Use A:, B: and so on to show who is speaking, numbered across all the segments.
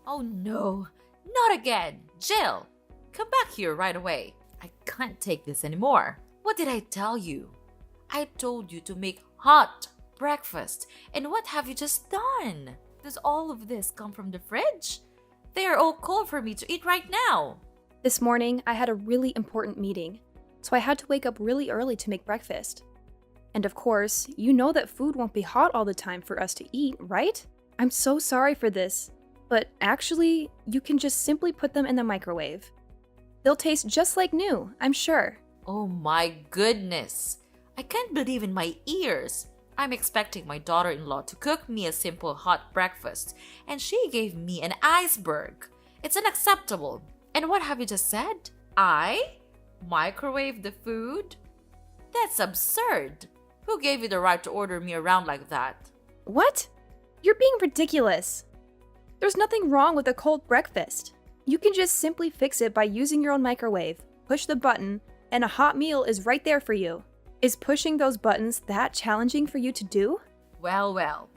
A: Oh no, not again! Jill, come back here right away. I can't take this anymore. What did I tell you? I told you to make hot breakfast, and what have you just done? Does all of this come from the fridge? They are all cold for me to eat right now.
B: This morning, I had a really important meeting, so I had to wake up really early to make breakfast. And of course, you know that food won't be hot all the time for us to eat, right? I'm so sorry for this, but actually, you can just simply put them in the microwave. They'll taste just like new, I'm sure.
A: Oh my goodness! I can't believe in my ears. I'm expecting my daughter-in-law to cook me a simple hot breakfast, and she gave me an iceberg. It's unacceptable. And what have you just said? I microwave the food? That's absurd. Who gave you the right to order me around like that?
B: What? You're being ridiculous. There's nothing wrong with a cold breakfast. You can just simply fix it by using your own microwave, push the button, and a hot meal is right there for you. Is pushing those buttons that challenging for you to do?
A: Well.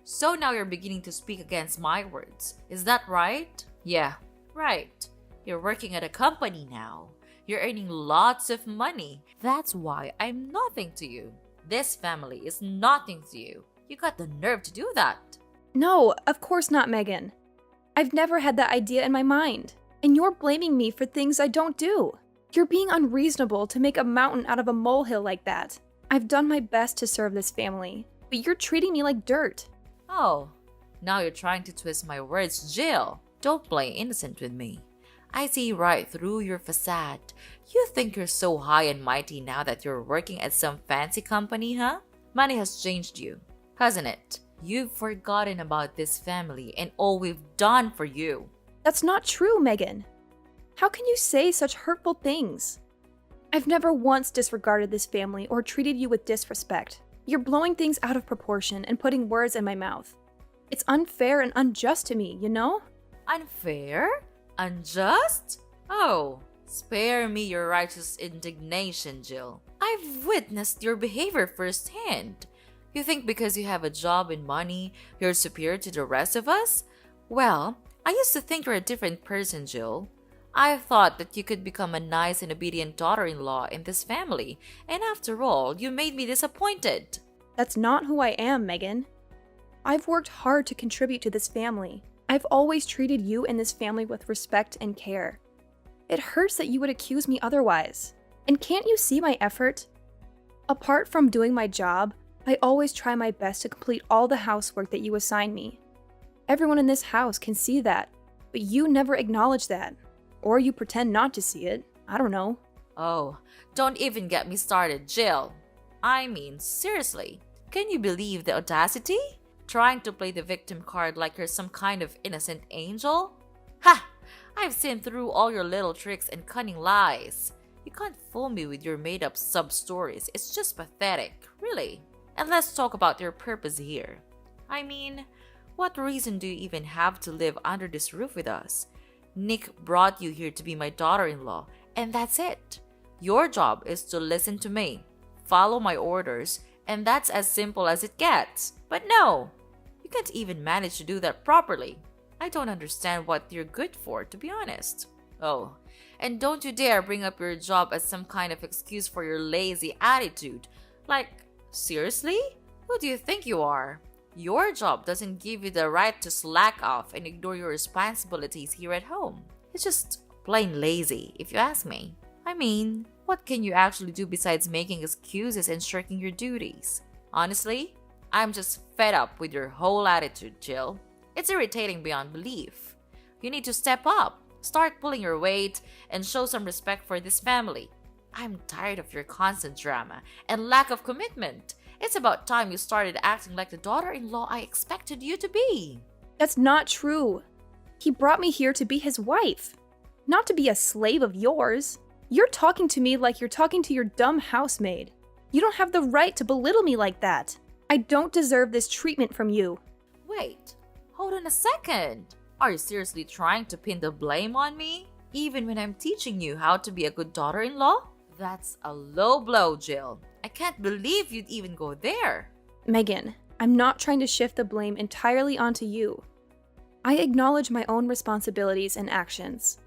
A: So now you're beginning to speak against my words. Is that right? Yeah, right. You're working at a company now. You're earning lots of money. That's why I'm nothing to you. This family is nothing to you. You got the nerve to do that.
B: No, of course not, Megan. I've never had that idea in my mind. And you're blaming me for things I don't do. You're being unreasonable to make a mountain out of a molehill like that. I've done my best to serve this family, but you're treating me like dirt.
A: Oh, now you're trying to twist my words, Jill. Don't play innocent with me. I see right through your facade. You think you're so high and mighty now that you're working at some fancy company, huh? Money has changed you, hasn't it? You've forgotten about this family and all we've done for you.
B: That's not true, Megan. How can you say such hurtful things? I've never once disregarded this family or treated you with disrespect. You're blowing things out of proportion and putting words in my mouth. It's unfair and unjust to me, you know?
A: Unfair? Unjust? Oh, spare me your righteous indignation, Jill. I've witnessed your behavior firsthand. You think because you have a job and money, you're superior to the rest of us? Well, I used to think you're a different person, Jill. I thought that you could become a nice and obedient daughter-in-law in this family, and after all, you made me disappointed.
B: That's not who I am, Megan. I've worked hard to contribute to this family. I've always treated you and this family with respect and care. It hurts that you would accuse me otherwise. And can't you see my effort? Apart from doing my job, I always try my best to complete all the housework that you assign me. Everyone in this house can see that, but you never acknowledge that. Or you pretend not to see it. I don't know.
A: Oh, don't even get me started, Jill. I mean, seriously, can you believe the audacity? Trying to play the victim card like you're some kind of innocent angel? Ha! I've seen through all your little tricks and cunning lies. You can't fool me with your made-up sub-stories. It's just pathetic, really. And let's talk about your purpose here. I mean, what reason do you even have to live under this roof with us? Nick brought you here to be my daughter-in-law, and that's it. Your job is to listen to me, follow my orders, and that's as simple as it gets. But no, you can't even manage to do that properly. I don't understand what you're good for, to be honest. Oh, and don't you dare bring up your job as some kind of excuse for your lazy attitude. Like, seriously? Who do you think you are? Your job doesn't give you the right to slack off and ignore your responsibilities here at home. It's just plain lazy, if you ask me. I mean, what can you actually do besides making excuses and shirking your duties? Honestly, I'm just fed up with your whole attitude, Jill. It's irritating beyond belief. You need to step up, start pulling your weight, and show some respect for this family. I'm tired of your constant drama and lack of commitment. It's about time you started acting like the daughter-in-law I expected you to be.
B: That's not true. He brought me here to be his wife, not to be a slave of yours. You're talking to me like you're talking to your dumb housemaid. You don't have the right to belittle me like that. I don't deserve this treatment from you.
A: Wait, hold on a second. Are you seriously trying to pin the blame on me? Even when I'm teaching you how to be a good daughter-in-law? That's a low blow, Jill. I can't believe you'd even go there.
B: Megan, I'm not trying to shift the blame entirely onto you. I acknowledge my own responsibilities and actions.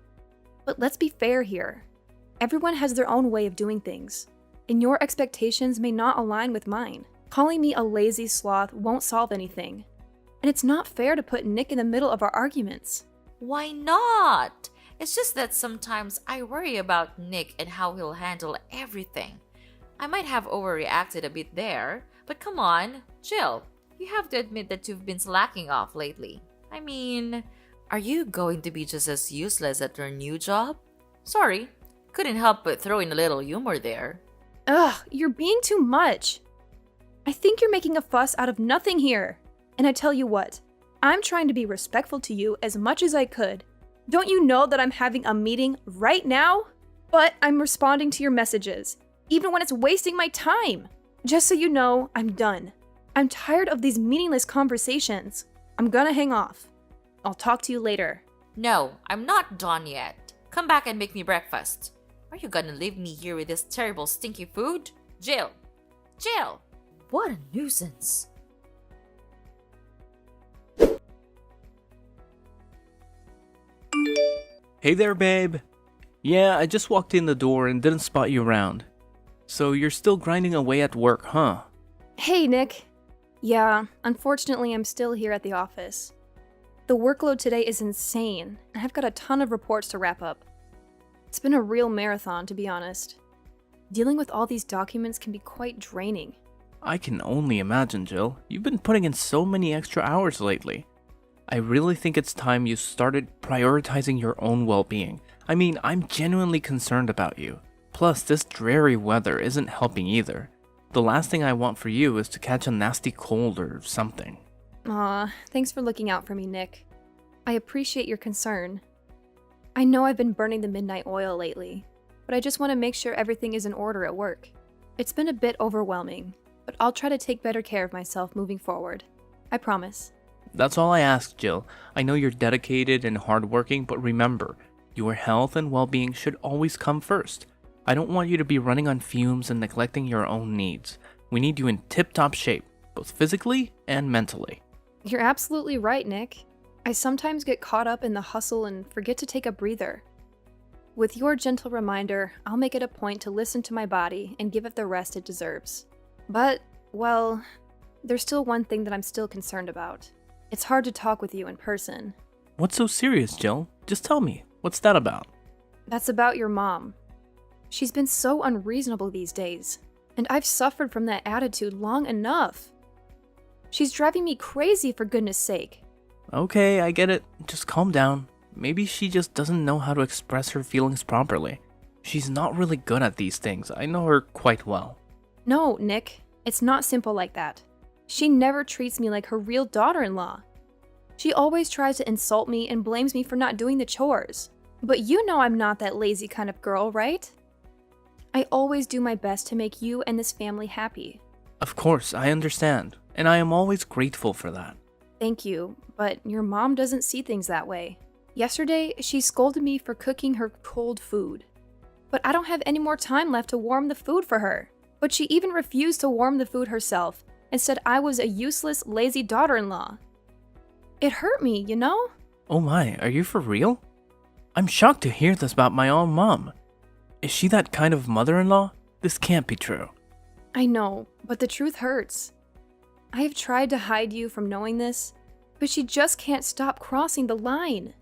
B: But let's be fair here. Everyone has their own way of doing things, and your expectations may not align with mine. Calling me a lazy sloth won't solve anything, and it's not fair to put Nick in the middle of our arguments.
A: Why not? It's just that sometimes I worry about Nick and how he'll handle everything. I might have overreacted a bit there, but come on, Jill. You have to admit that you've been slacking off lately. I mean, are you going to be just as useless at your new job? Sorry, couldn't help but throw in a little humor there.
B: Ugh, you're being too much. I think you're making a fuss out of nothing here. And I tell you what, I'm trying to be respectful to you as much as I could. Don't you know that I'm having a meeting right now? But I'm responding to your messages, even when it's wasting my time. Just so you know, I'm done. I'm tired of these meaningless conversations. I'm gonna hang off. I'll talk to you later.
A: No, I'm not done yet. Come back and make me breakfast. Are you gonna leave me here with this terrible stinky food? Jill! Jill! What a nuisance.
C: Hey there, babe. Yeah, I just walked in the door and didn't spot you around. So you're still grinding away at work, huh?
B: Hey, Nick. Yeah, unfortunately, I'm still here at the office. The workload today is insane, and I've got a ton of reports to wrap up. It's been a real marathon, to be honest. Dealing with all these documents can be quite draining.
C: I can only imagine, Jill. You've been putting in so many extra hours lately. I really think it's time you started prioritizing your own well-being. I mean, I'm genuinely concerned about you. Plus, this dreary weather isn't helping either. The last thing I want for you is to catch a nasty cold or something.
B: Aw, thanks for looking out for me, Nick. I appreciate your concern. I know I've been burning the midnight oil lately, but I just want to make sure everything is in order at work. It's been a bit overwhelming, but I'll try to take better care of myself moving forward. I promise.
C: That's all I ask, Jill. I know you're dedicated and hardworking, but remember, your health and well-being should always come first. I don't want you to be running on fumes and neglecting your own needs. We need you in tip-top shape, both physically and mentally.
B: You're absolutely right, Nick. I sometimes get caught up in the hustle and forget to take a breather. With your gentle reminder, I'll make it a point to listen to my body and give it the rest it deserves. But, well, there's still one thing that I'm still concerned about. It's hard to talk with you in person.
C: What's so serious, Jill? Just tell me. What's that about?
B: That's about your mom. She's been so unreasonable these days, and I've suffered from that attitude long enough. She's driving me crazy, for goodness sake.
C: Okay, I get it. Just calm down. Maybe she just doesn't know how to express her feelings properly. She's not really good at these things. I know her quite well.
B: No, Nick. It's not simple like that. She never treats me like her real daughter-in-law. She always tries to insult me and blames me for not doing the chores. But you know I'm not that lazy kind of girl, right? I always do my best to make you and this family happy.
C: Of course, I understand, and I am always grateful for that.
B: Thank you, but your mom doesn't see things that way. Yesterday, she scolded me for cooking her cold food. But I don't have any more time left to warm the food for her. But she even refused to warm the food herself and said I was a useless, lazy daughter-in-law. It hurt me, you know?
C: Oh my, are you for real? I'm shocked to hear this about my own mom. Is she that kind of mother-in-law? This can't be true.
B: I know, but the truth hurts. I have tried to hide you from knowing this, but she just can't stop crossing the line.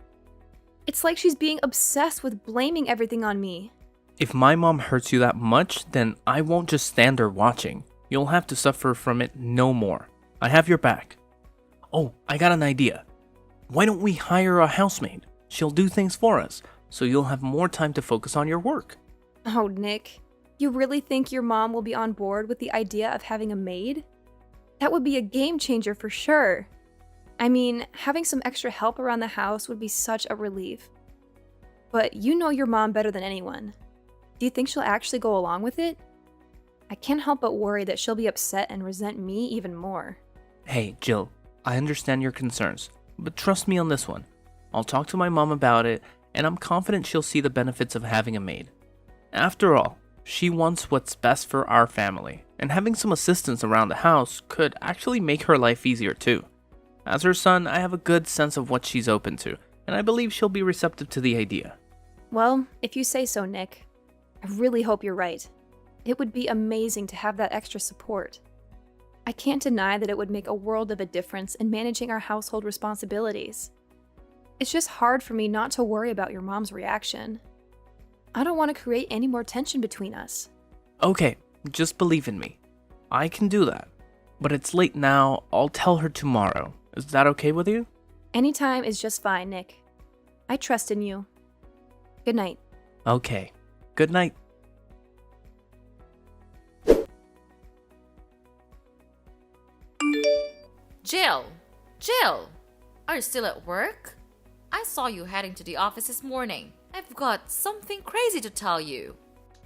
B: It's like she's being obsessed with blaming everything on me.
C: If my mom hurts you that much, then I won't just stand there watching. You'll have to suffer from it no more. I have your back. Oh, I got an idea. Why don't we hire a housemaid? She'll do things for us, so you'll have more time to focus on your work.
B: Oh, Nick, you really think your mom will be on board with the idea of having a maid? That would be a game changer for sure. I mean, having some extra help around the house would be such a relief. But you know your mom better than anyone. Do you think she'll actually go along with it? I can't help but worry that she'll be upset and resent me even more.
C: Hey, Jill, I understand your concerns, but trust me on this one. I'll talk to my mom about it, and I'm confident she'll see the benefits of having a maid. After all, she wants what's best for our family, and having some assistance around the house could actually make her life easier too. As her son, I have a good sense of what she's open to, and I believe she'll be receptive to the idea.
B: Well, if you say so, Nick. I really hope you're right. It would be amazing to have that extra support. I can't deny that it would make a world of a difference in managing our household responsibilities. It's just hard for me not to worry about your mom's reaction. I don't want to create any more tension between us.
C: Okay, just believe in me. I can do that. But it's late now, I'll tell her tomorrow. Is that okay with you?
B: Anytime is just fine, Nick. I trust in you. Good night.
C: Okay, good night.
A: Jill! Jill! Are you still at work? I saw you heading to the office this morning. I've got something crazy to tell you.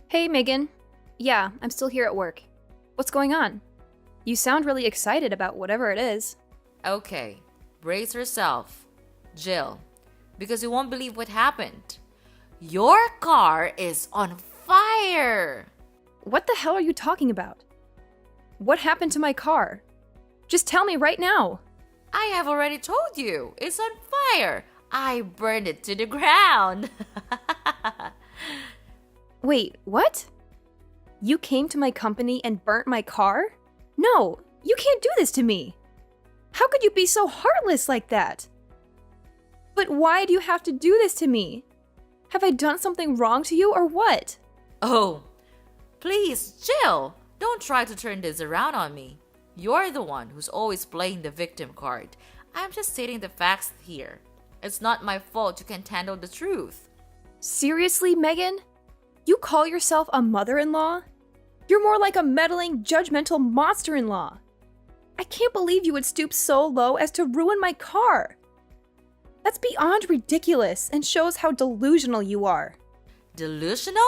B: Hey, Megan. Yeah, I'm still here at work. What's going on? You sound really excited about whatever it is.
A: Okay, brace yourself, Jill, because you won't believe what happened. Your car is on fire!
B: What the hell are you talking about? What happened to my car? Just tell me right now.
A: I have already told you, it's on fire. I burned it to the ground.
B: Wait, what? You came to my company and burnt my car? No, you can't do this to me. How could you be so heartless like that? But why do you have to do this to me? Have I done something wrong to you or what?
A: Oh, please, Jill, don't try to turn this around on me. You're the one who's always playing the victim card. I'm just stating the facts here. It's not my fault you can't handle the truth.
B: Seriously, Megan? You call yourself a mother-in-law? You're more like a meddling, judgmental monster-in-law. I can't believe you would stoop so low as to ruin my car. That's beyond ridiculous and shows how delusional you are.
A: Delusional?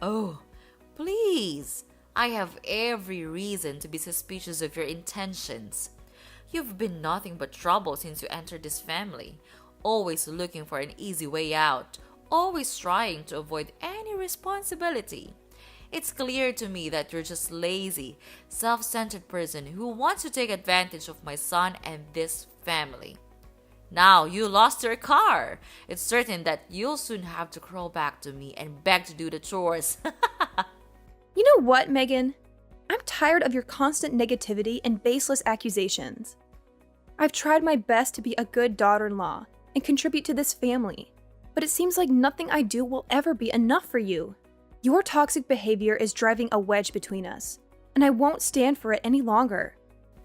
A: Oh, please. I have every reason to be suspicious of your intentions. You've been nothing but trouble since you entered this family, always looking for an easy way out, always trying to avoid any responsibility. It's clear to me that you're just lazy, self-centered person who wants to take advantage of my son and this family. Now you lost your car. It's certain that you'll soon have to crawl back to me and beg to do the chores.
B: You know what, Megan? I'm tired of your constant negativity and baseless accusations. I've tried my best to be a good daughter-in-law and contribute to this family, but it seems like nothing I do will ever be enough for you. Your toxic behavior is driving a wedge between us, and I won't stand for it any longer.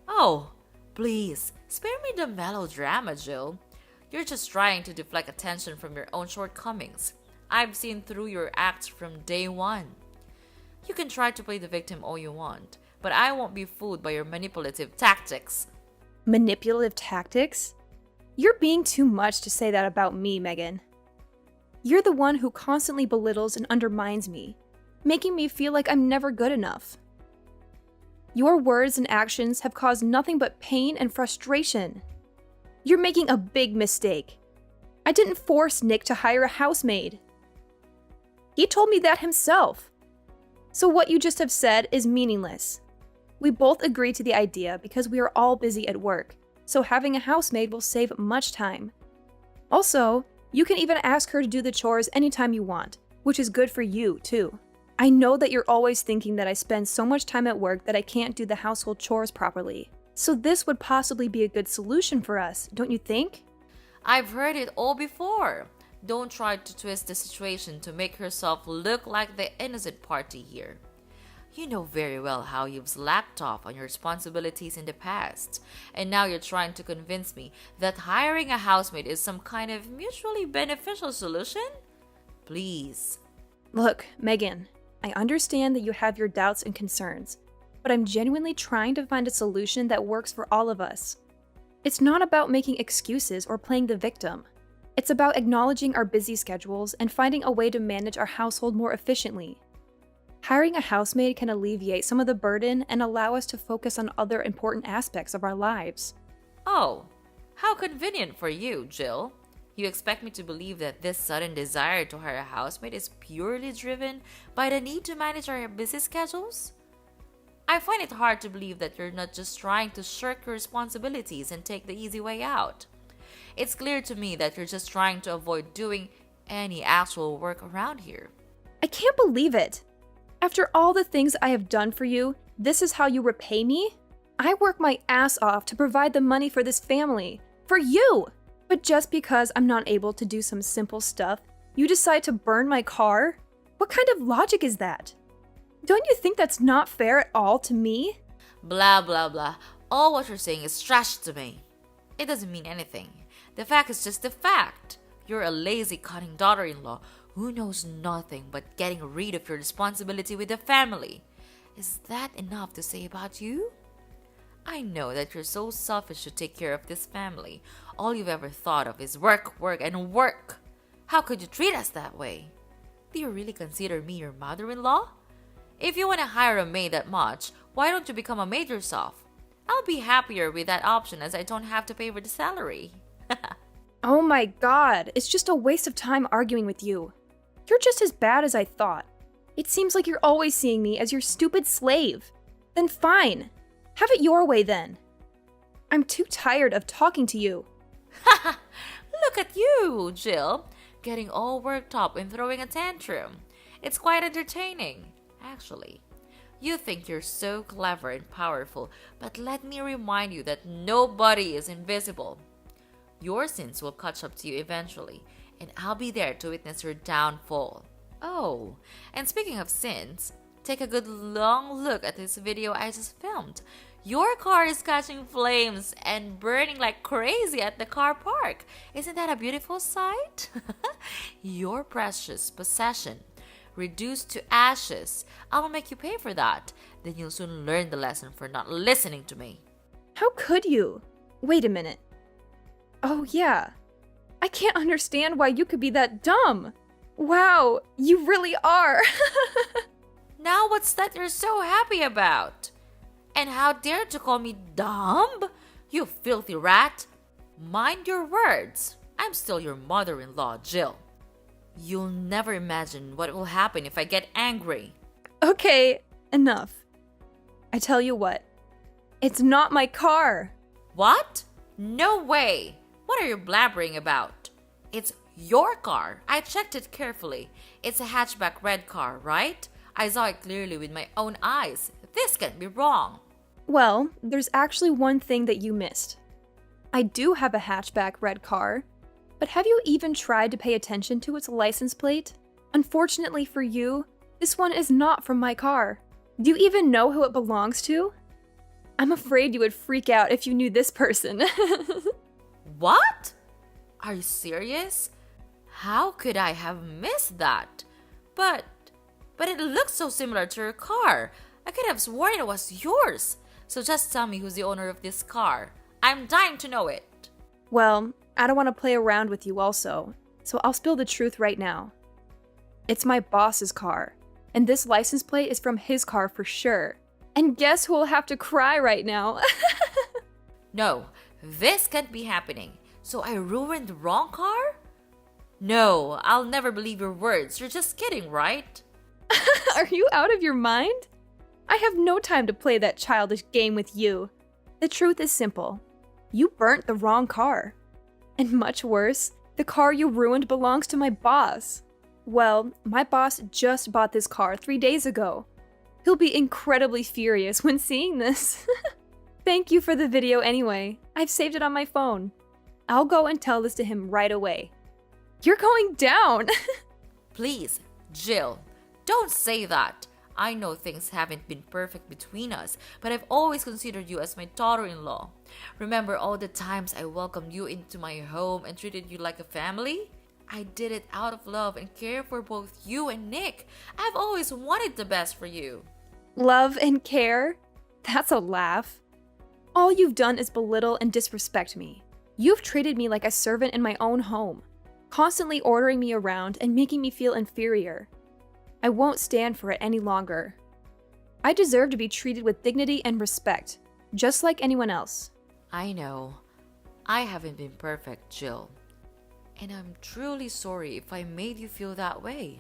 A: Oh, please, spare me the melodrama, Jill. You're just trying to deflect attention from your own shortcomings. I've seen through your acts from day one. You can try to play the victim all you want, but I won't be fooled by your manipulative tactics.
B: Manipulative tactics? You're being too much to say that about me, Megan. You're the one who constantly belittles and undermines me, making me feel like I'm never good enough. Your words and actions have caused nothing but pain and frustration. You're making a big mistake. I didn't force Nick to hire a housemaid. He told me that himself. So what you just have said is meaningless. We both agree to the idea because we are all busy at work, so having a housemaid will save much time. Also, you can even ask her to do the chores anytime you want, which is good for you, too. I know that you're always thinking that I spend so much time at work that I can't do the household chores properly. So this would possibly be a good solution for us, don't you think?
A: I've heard it all before. Don't try to twist the situation to make yourself look like the innocent party here. You know very well how you've slacked off on your responsibilities in the past, and now you're trying to convince me that hiring a housemaid is some kind of mutually beneficial solution? Please.
B: Look, Megan, I understand that you have your doubts and concerns, but I'm genuinely trying to find a solution that works for all of us. It's not about making excuses or playing the victim. It's about acknowledging our busy schedules and finding a way to manage our household more efficiently. Hiring a housemaid can alleviate some of the burden and allow us to focus on other important aspects of our lives.
A: Oh, how convenient for you, Jill. You expect me to believe that this sudden desire to hire a housemaid is purely driven by the need to manage our busy schedules? I find it hard to believe that you're not just trying to shirk your responsibilities and take the easy way out. It's clear to me that you're just trying to avoid doing any actual work around here.
B: I can't believe it. After all the things I have done for you, this is how you repay me? I work my ass off to provide the money for this family. For you! But just because I'm not able to do some simple stuff, you decide to burn my car? What kind of logic is that? Don't you think that's not fair at all to me?
A: Blah blah blah. All what you're saying is trash to me. It doesn't mean anything. The fact is just the fact. You're a lazy, cunning daughter-in-law who knows nothing but getting rid of your responsibility with the family. Is that enough to say about you? I know that you're so selfish to take care of this family. All you've ever thought of is work, work, and work. How could you treat us that way? Do you really consider me your mother-in-law? If you want to hire a maid that much, why don't you become a maid yourself? I'll be happier with that option as I don't have to pay for the salary.
B: Oh my god, it's just a waste of time arguing with you. You're just as bad as I thought. It seems like you're always seeing me as your stupid slave. Then fine. Have it your way then. I'm too tired of talking to you.
A: Look at you, Jill, getting all worked up and throwing a tantrum. It's quite entertaining, actually. You think you're so clever and powerful, but let me remind you that nobody is invisible. Your sins will catch up to you eventually, and I'll be there to witness your downfall. Oh, and speaking of sins, take a good long look at this video I just filmed. Your car is catching flames and burning like crazy at the car park. Isn't that a beautiful sight? Your precious possession reduced to ashes. I'll make you pay for that. Then you'll soon learn the lesson for not listening to me.
B: How could you? Wait a minute. Oh yeah. I can't understand why you could be that dumb. Wow, you really are.
A: Now what's that you're so happy about? And how dare you call me dumb? You filthy rat. Mind your words. I'm still your mother-in-law, Jill. You'll never imagine what will happen if I get angry.
B: Okay, enough. I tell you what. It's not my car.
A: What? No way. What are you blabbering about? It's your car. I checked it carefully. It's a hatchback red car, right? I saw it clearly with my own eyes. This can't be wrong.
B: Well, there's actually one thing that you missed. I do have a hatchback red car, but have you even tried to pay attention to its license plate? Unfortunately for you, this one is not from my car. Do you even know who it belongs to? I'm afraid you would freak out if you knew this person.
A: What? Are you serious? How could I have missed that? But it looks so similar to your car. I could have sworn it was yours. So just tell me who's the owner of this car. I'm dying to know it.
B: Well, I don't want to play around with you also, so I'll spill the truth right now. It's my boss's car, and this license plate is from his car for sure. And guess who will have to cry right now?
A: No, this can't be happening. So I ruined the wrong car? No, I'll never believe your words. You're just kidding, right?
B: Are you out of your mind? I have no time to play that childish game with you. The truth is simple. You burnt the wrong car. And much worse, the car you ruined belongs to my boss. Well, my boss just bought this car 3 days ago. He'll be incredibly furious when seeing this. Thank you for the video anyway. I've saved it on my phone. I'll go and tell this to him right away. You're going down!
A: Please, Jill, don't say that. I know things haven't been perfect between us, but I've always considered you as my daughter-in-law. Remember all the times I welcomed you into my home and treated you like a family? I did it out of love and care for both you and Nick. I've always wanted the best for you.
B: Love and care? That's a laugh. All you've done is belittle and disrespect me. You've treated me like a servant in my own home, constantly ordering me around and making me feel inferior. I won't stand for it any longer. I deserve to be treated with dignity and respect, just like anyone else.
A: I know. I haven't been perfect, Jill. And I'm truly sorry if I made you feel that way.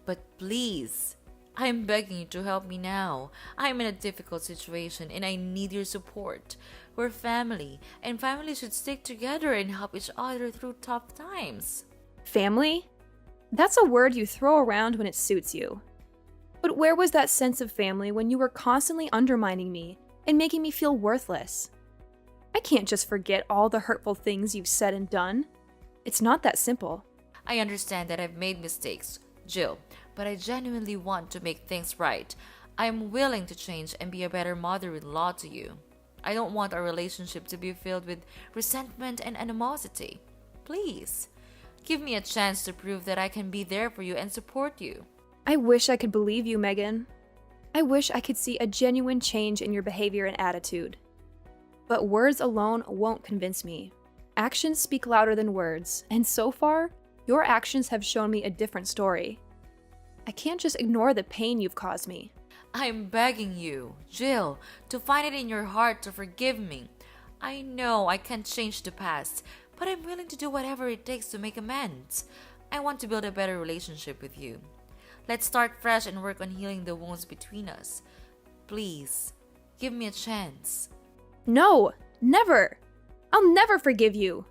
A: But please, I'm begging you to help me now. I'm in a difficult situation and I need your support. We're family, and family should stick together and help each other through tough times.
B: Family? That's a word you throw around when it suits you. But where was that sense of family when you were constantly undermining me and making me feel worthless? I can't just forget all the hurtful things you've said and done. It's not that simple.
A: I understand that I've made mistakes, Jill, but I genuinely want to make things right. I'm willing to change and be a better mother-in-law to you. I don't want our relationship to be filled with resentment and animosity. Please, give me a chance to prove that I can be there for you and support you.
B: I wish I could believe you, Megan. I wish I could see a genuine change in your behavior and attitude. But words alone won't convince me. Actions speak louder than words, and so far, your actions have shown me a different story. I can't just ignore the pain you've caused me.
A: I'm begging you, Jill, to find it in your heart to forgive me. I know I can't change the past, but I'm willing to do whatever it takes to make amends. I want to build a better relationship with you. Let's start fresh and work on healing the wounds between us. Please, give me a chance.
B: No, never! I'll never forgive you!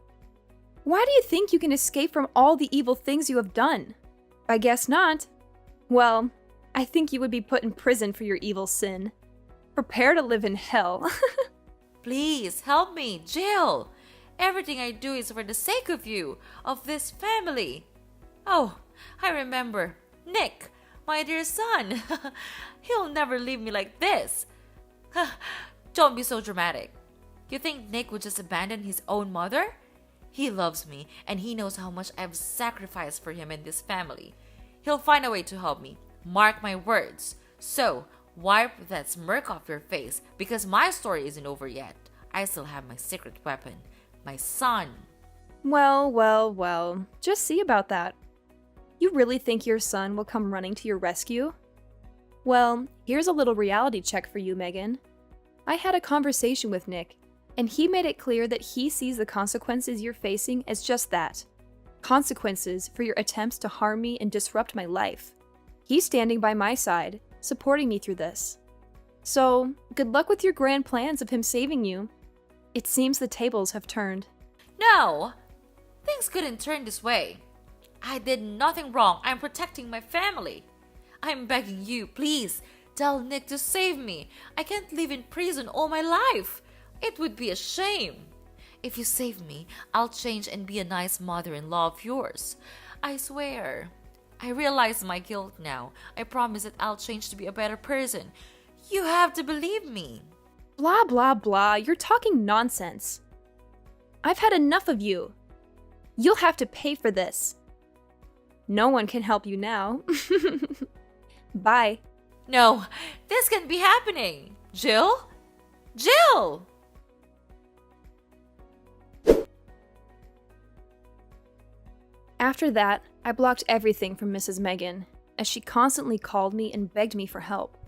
B: Why do you think you can escape from all the evil things you have done? I guess not. Well, I think you would be put in prison for your evil sin. Prepare to live in hell.
A: Please, help me, Jill! Everything I do is for the sake of you, of this family. Oh, I remember. Nick, my dear son. He'll never leave me like this. Don't be so dramatic. You think Nick would just abandon his own mother? He loves me, and he knows how much I've sacrificed for him and this family. He'll find a way to help me. Mark my words. So, wipe that smirk off your face, because my story isn't over yet. I still have my secret weapon, my son.
B: Well. Just see about that. You really think your son will come running to your rescue? Well, here's a little reality check for you, Megan. I had a conversation with Nick, and he made it clear that he sees the consequences you're facing as just that. Consequences for your attempts to harm me and disrupt my life. He's standing by my side, supporting me through this. So, good luck with your grand plans of him saving you. It seems the tables have turned.
A: No! Things couldn't turn this way. I did nothing wrong. I'm protecting my family. I'm begging you, please, tell Nick to save me. I can't live in prison all my life. It would be a shame. If you save me, I'll change and be a nice mother-in-law of yours. I swear. I realize my guilt now. I promise that I'll change to be a better person. You have to believe me.
B: Blah, blah, blah. You're talking nonsense. I've had enough of you. You'll have to pay for this. No one can help you now. Bye.
A: No, this can't be happening. Jill? Jill!
B: After that, I blocked everything from Mrs. Megan, as she constantly called me and begged me for help.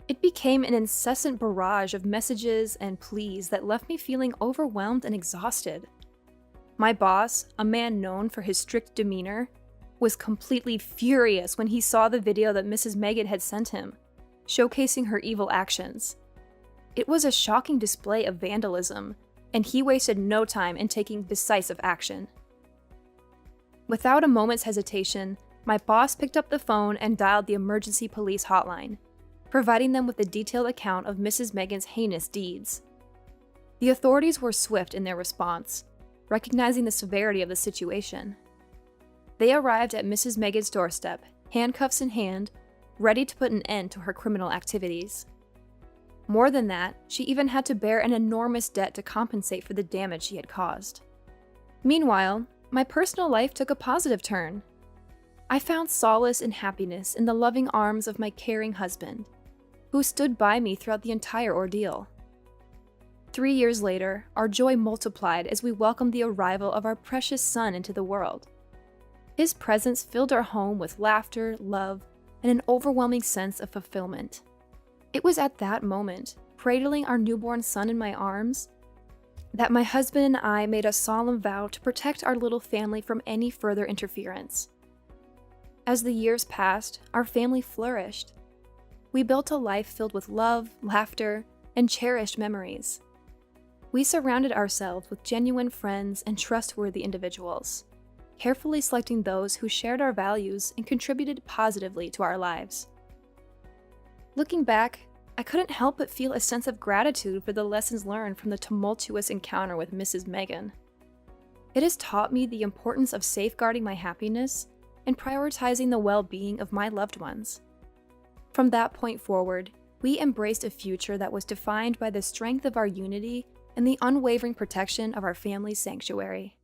B: It became an incessant barrage of messages and pleas that left me feeling overwhelmed and exhausted. My boss, a man known for his strict demeanor, was completely furious when he saw the video that Mrs. Megan had sent him, showcasing her evil actions. It was a shocking display of vandalism, and he wasted no time in taking decisive action. Without a moment's hesitation, my boss picked up the phone and dialed the emergency police hotline, providing them with a detailed account of Mrs. Megan's heinous deeds. The authorities were swift in their response, recognizing the severity of the situation. They arrived at Mrs. Megan's doorstep, handcuffs in hand, ready to put an end to her criminal activities. More than that, she even had to bear an enormous debt to compensate for the damage she had caused. Meanwhile, my personal life took a positive turn. I found solace and happiness in the loving arms of my caring husband, who stood by me throughout the entire ordeal. 3 years later, our joy multiplied as we welcomed the arrival of our precious son into the world. His presence filled our home with laughter, love, and an overwhelming sense of fulfillment. It was at that moment, cradling our newborn son in my arms, that my husband and I made a solemn vow to protect our little family from any further interference. As the years passed, our family flourished. We built a life filled with love, laughter, and cherished memories. We surrounded ourselves with genuine friends and trustworthy individuals, carefully selecting those who shared our values and contributed positively to our lives. Looking back, I couldn't help but feel a sense of gratitude for the lessons learned from the tumultuous encounter with Mrs. Megan. It has taught me the importance of safeguarding my happiness and prioritizing the well-being of my loved ones. From that point forward, we embraced a future that was defined by the strength of our unity and the unwavering protection of our family's sanctuary.